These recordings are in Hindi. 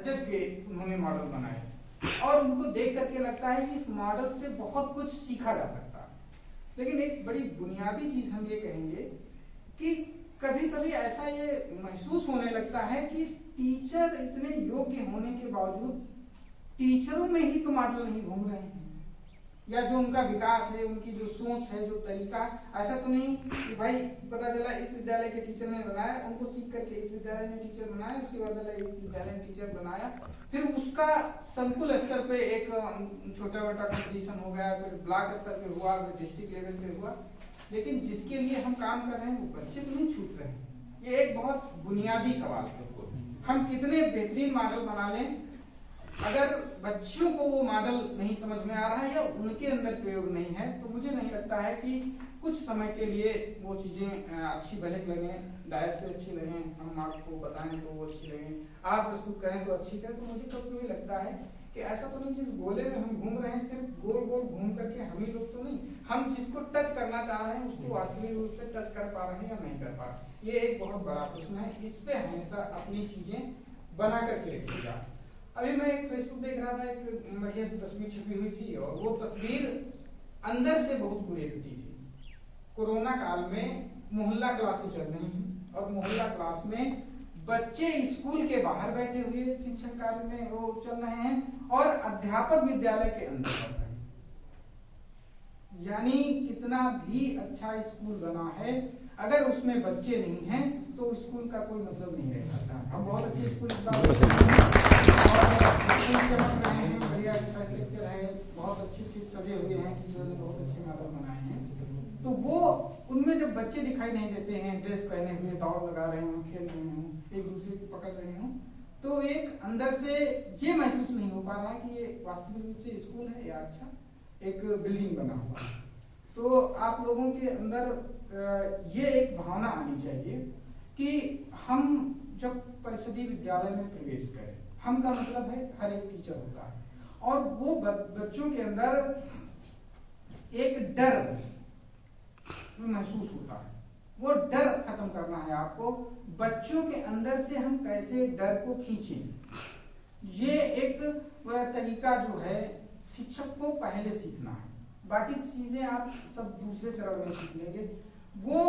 गजब के उन्होंने मॉडल बनाए और उनको देख करके लगता है कि इस मॉडल से बहुत कुछ सीखा जा सकता है। लेकिन एक बड़ी बुनियादी चीज हम ये कहेंगे कि कभी कभी ऐसा ये महसूस होने लगता है कि टीचर इतने योग्य होने के बावजूद टीचरों में ही तो मॉडल नहीं घूम रहे हैं, या जो उनका विकास है, उनकी जो सोच है, जो तरीका, ऐसा तो नहीं कि भाई पता चला इस विद्यालय के टीचर ने बनाया, उनको सीख करके इस विद्यालय ने टीचर बनाया, उसके बाद इस विद्यालय ने टीचर बनाया, फिर उसका संकुल स्तर पे एक छोटा मोटा कंपटीशन हो गया, फिर ब्लॉक स्तर पे हुआ, फिर डिस्ट्रिक्ट लेवल पे हुआ, लेकिन जिसके लिए हम काम कर रहे हैं वो बच्चे तो नहीं छूट रहे हैं। ये एक बहुत बुनियादी सवाल है। हम कितने बेहतरीन मॉडल बना लें, अगर बच्चों को वो मॉडल नहीं समझ में आ रहा है या उनके अंदर प्रयोग नहीं है, तो मुझे नहीं लगता है कि कुछ समय के लिए वो चीजें अच्छी भले लगे, डायस पे अच्छी लगे, हम आपको बताएं तो वो अच्छी लगे, आप प्रस्तुत करें तो अच्छी करें, तो मुझे कभी कभी लगता है कि ऐसा तो नहीं जिस गोले में हम घूम रहे हैं सिर्फ गोल गोल घूम करके हम ही लोग तो नहीं, हम जिसको टच करना चाह रहे हैं उसको वास्तविक रूप से टच कर पा रहे हैं या नहीं कर पा रहे। ये एक बहुत बड़ा प्रश्न है, इस पे हमेशा अपनी चीजें बना करके रखिएगा। अभी मैं एक फेसबुक देख रहा था, एक बढ़िया सी तस्वीर छपी हुई थी और वो तस्वीर अंदर से बहुत बुरी थी। कोरोना काल में मोहल्ला क्लासें चल रही हैं और मोहल्ला क्लास में बच्चे स्कूल के बाहर बैठे हुए शिक्षण कार्य में वो चल रहे हैं और अध्यापक विद्यालय के अंदर पढ़ रहे हैं। यानी कितना भी अच्छा स्कूल बना है, अगर उसमें बच्चे नहीं हैं तो स्कूल का कोई मतलब नहीं रह जाता। हम बहुत अच्छे स्कूल बढ़िया इंफ्रास्ट्रक्चर है, बहुत अच्छे सजे हुए हैं, टीचर ने बहुत अच्छे मॉडल बनाए हैं, तो वो उनमें जब बच्चे दिखाई नहीं देते हैं, ड्रेस पहने हुए दौड़ लगा रहे हों, खेल रहे हों, एक दूसरे को पकड़ रहे हों, तो एक अंदर से ये महसूस नहीं हो पा रहा है कि ये वास्तविक रूप से स्कूल है या अच्छा एक बिल्डिंग बना हुआ है। तो आप लोगों के अंदर ये एक भावना आनी चाहिए कि हम जब परिषदीय विद्यालय में प्रवेश करें, हम का मतलब है हर एक टीचर होता है, और वो बच्चों के अंदर एक डर महसूस होता है, वो डर खत्म करना है आपको। बच्चों के अंदर से हम कैसे डर को खींचें, ये एक तरीका जो है शिक्षक को पहले सीखना है, बाकी चीजें आप सब दूसरे चरण में सीख लेंगे। वो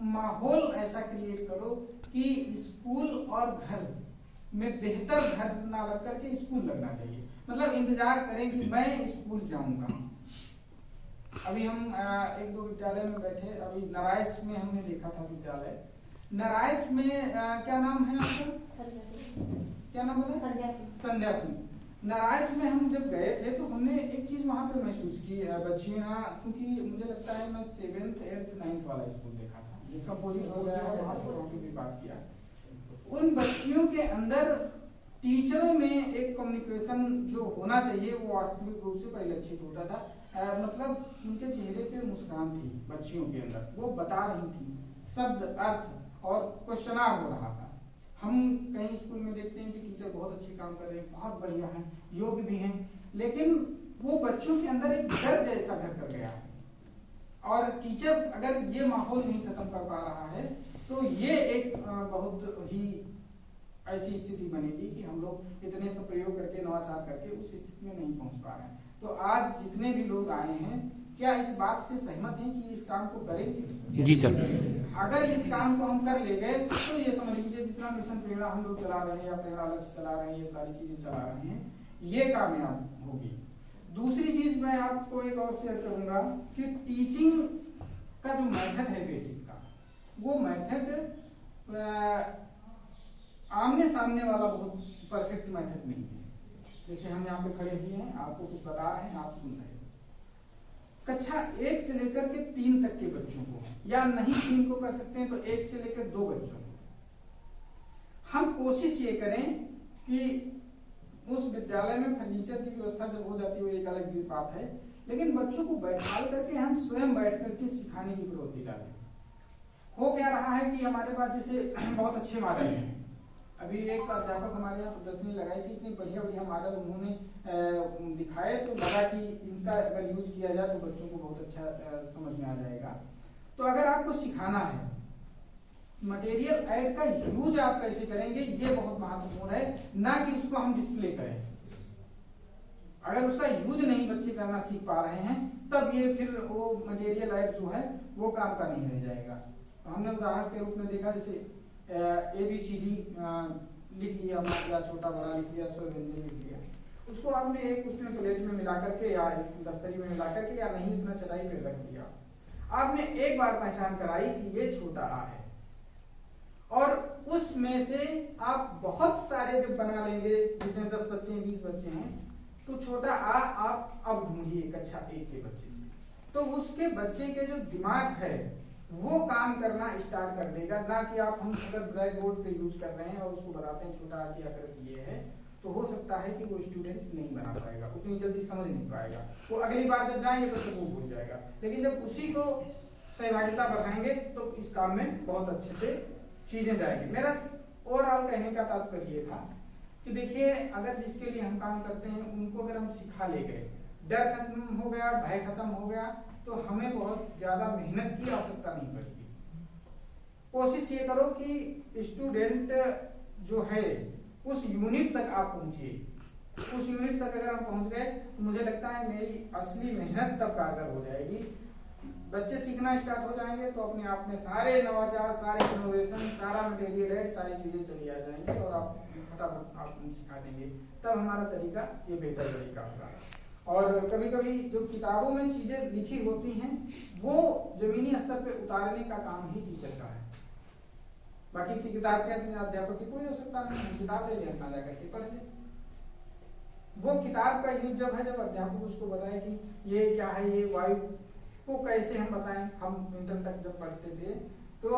माहौल ऐसा क्रिएट करो कि स्कूल और घर में बेहतर घर ना लग करके स्कूल लगना चाहिए, मतलब इंतजार करें कि मैं स्कूल जाऊंगा। अभी हम एक दो विद्यालय में बैठे, अभी नारायण में हमने देखा था विद्यालय, नारायण में क्या नाम है आपका, क्या नाम बोला, संध्या सिंह। नारायण में हम जब गए थे तो हमने एक चीज वहां पे महसूस की, बच्चियां, क्योंकि मुझे लगता है मैं 7th 8th 9th वाला स्कूल देखा था, ये कंपोजिट हो गया, वहां पर भी बात किया, उन बच्चियों के अंदर टीचरों में एक कम्युनिकेशन जो होना चाहिए वो वास्तविक रूप से परिलक्षित होता था। मतलब उनके चेहरे पे मुस्कान थी बच्चियों के अंदर, वो बता रही थी शब्द अर्थ और क्वेश्चनार हो रहा था। हम कहीं स्कूल में देखते हैं कि टीचर बहुत अच्छे काम कर रहे हैं, बहुत बढ़िया हैं, योग्य भी हैं, लेकिन वो बच्चों के अंदर एक डर जैसा घर कर गया है, और टीचर अगर ये माहौल नहीं खत्म कर पा रहा है तो ये एक बहुत ही ऐसी स्थिति बनेगी कि हम लोग इतने सब प्रयोग करके, नवाचार करके उस स्थिति में नहीं पहुंच पा रहे हैं। तो आज जितने भी लोग आए हैं, क्या इस बात से सहमत हैं कि इस काम को करेंगे? जी सर। अगर इस काम को हम कर ले गए तो ये समझ लीजिए जितना मिशन प्रेरणा हम लोग चला रहे हैं या प्रेरणा लक्ष्य चला रहे हैं, ये सारी चीजें चला रहे हैं, ये कामयाब होगी। दूसरी चीज मैं आपको एक और शेयर करूंगा कि टीचिंग का जो मेथड है बेसिक का, वो मेथड आमने सामने वाला बहुत परफेक्ट मेथड नहीं है। जैसे हम यहाँ पे खड़े हुए हैं, आपको कुछ बता रहे हैं, आप सुन रहे हैं। कक्षा 1 से लेकर के 3 तक के बच्चों को, या नहीं 3 को कर सकते हैं तो 1 से लेकर 2 बच्चों को, हम कोशिश ये करें कि उस विद्यालय में फर्नीचर की व्यवस्था जब हो जाती है वो एक अलग बात है, लेकिन बच्चों को बैठा करके हम स्वयं बैठ करके सिखाने की प्रवृत्ति डालें। हो क्या रहा है कि हमारे पास जैसे बहुत अच्छे मॉडल हैं, अभी एक अध्यापक हमारे यहाँ प्रदर्शनी लगाई थी, इतने बढ़िया बढ़िया मॉडल उन्होंने दिखाए, तो लगा कि इनका अगर यूज किया जाए तो बच्चों को बहुत अच्छा समझ में आ जाएगा। तो अगर आपको सिखाना है मटेरियल ऐड का यूज आप कैसे करेंगे ये बहुत महत्वपूर्ण है, ना कि उसको हम डिस्प्ले करें। अगर उसका यूज नहीं बच्चे करना सीख पा रहे हैं तब ये फिर वो मटेरियल ऐड जो है वो काम का नहीं रह जाएगा। तो हमने उदाहरण के रूप में देखा, जैसे ABCD लिख लिया या छोटा बड़ा लिख लिया, स्वर व्यंजन लिख लिया, उसको आपने एक उसमें प्लेट में मिला करके या दस्तरी में मिला करके या नहीं अपना चटाई पे रख दिया, आपने एक बार पहचान कराई कि ये छोटा आ है, और उसमें से आप बहुत सारे जब बना लेंगे, जितने 10 बच्चे हैं 20 बच्चे हैं, तो छोटा आ आप अब ढूंढिए कक्षा 1 के बच्चे से, तो उसके बच्चे के जो दिमाग है वो काम करना स्टार्ट कर देगा। ना कि आप हम अगर ब्लैक बोर्ड पे यूज कर रहे हैं और उसको बताते हैं छोटा आ की आकृति ये है, तो हो सकता है कि वो स्टूडेंट नहीं बना पाएगा, उतनी जल्दी समझ नहीं पाएगा, वो अगली बार जब जाएंगे तो वो भूल जाएगा। लेकिन जब उसी को सहभागिता बढ़ाएंगे तो इस काम में बहुत अच्छे से चीजें जाएंगी। मेरा ओवरऑल कहने का तात्पर्य ये था कि देखिए, अगर जिसके लिए हम काम करते हैं उनको अगर हम सिखा ले गए, डर खत्म हो गया, भय खत्म हो गया, तो हमें बहुत ज्यादा मेहनत की आवश्यकता नहीं पड़ेगी। कोशिश ये करो कि स्टूडेंट जो है उस यूनिट तक आप पहुंचिए। उस यूनिट तक अगर हम पहुंच गए तो मुझे लगता है मेरी असली मेहनत तब कारगर हो जाएगी। बच्चे सीखना स्टार्ट हो जाएंगे तो अपने आप में सारे नवाचार, सारे इनोवेशन, सारा मटेरियल ऐड, सारी चीजें चली आ जाएंगी और आप फटाफट आप सिखा देंगे। तब हमारा तरीका ये बेहतर तरीका होगा। और कभी कभी जो किताबों में चीजें लिखी होती हैं वो जमीनी स्तर पे उतारने का काम ही टीचर का है। बाकी की किताब के अध्यापक की कोई आवश्यकता नहीं है, किताब ले लें अपना जाकर के पढ़ लें। वो किताब का यूज जब है, जब अध्यापक उसको बताए कि ये क्या है, ये वायु को कैसे हम बताएं। हम इंटर तक जब पढ़ते थे तो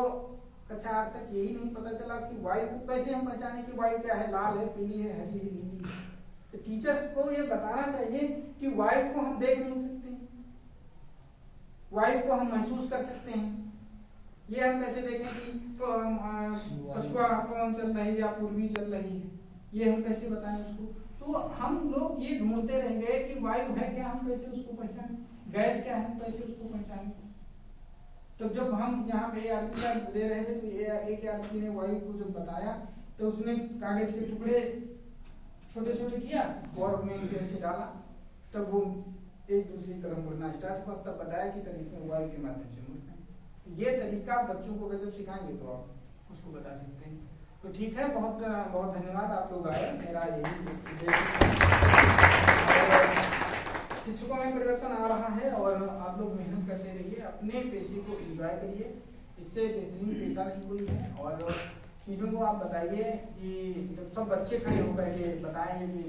कक्षा 8 तक यही नहीं पता चला कि वायु को कैसे हम पहचाने कि वायु क्या है, लाल है, पीली है, हरी है, नीली है। तो टीचर्स को ये बताना चाहिए कि वायु को हम देख नहीं सकते, वायु को हम महसूस कर सकते हैं। ये हम कैसे देखें कि तो हम पवन चल रही है या पूर्वी चल रही है, ये हम कैसे बताएं उसको। तो हम लोग ये ढूंढते रह गए कि वायु है क्या, हम कैसे उसको पहचानें, गैस क्या है, हम कैसे उसको पहचानें। तो जब हम यहाँ पे ARP का ले रहे थे तो एक ARP ने वायु को जब बताया तो उसने कागज के टुकड़े छोटे छोटे किया और उसमें से डाला, तब वो एक दूसरी तरफ मुड़ना स्टार्ट हुआ, तब बताया कि सर इसमें वायु के माध्यम से मुड़ना है। ये तरीका बच्चों को जब सिखाएंगे तो आप उसको बता सकते हैं। तो ठीक है, बहुत बहुत धन्यवाद, आप लोग आए, मेरा यही शिक्षकों में परिवर्तन आ रहा है और आप लोग मेहनत करते रहिए, अपने पेशे को एंजॉय करिए, इससे बेहतरीन पेशा नहीं कोई है। और चीज़ों को आप बताइए कि जब सब बच्चे खड़े होकर के बताएंगे कि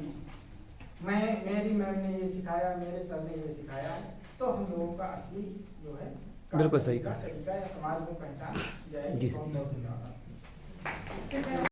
मेरी मैम ने ये सिखाया, मेरे सर ने ये सिखाया, तो हम लोगों का असली जो है बिल्कुल सही तरीका या समाज में पहचान जाएगी। बहुत बहुत धन्यवाद।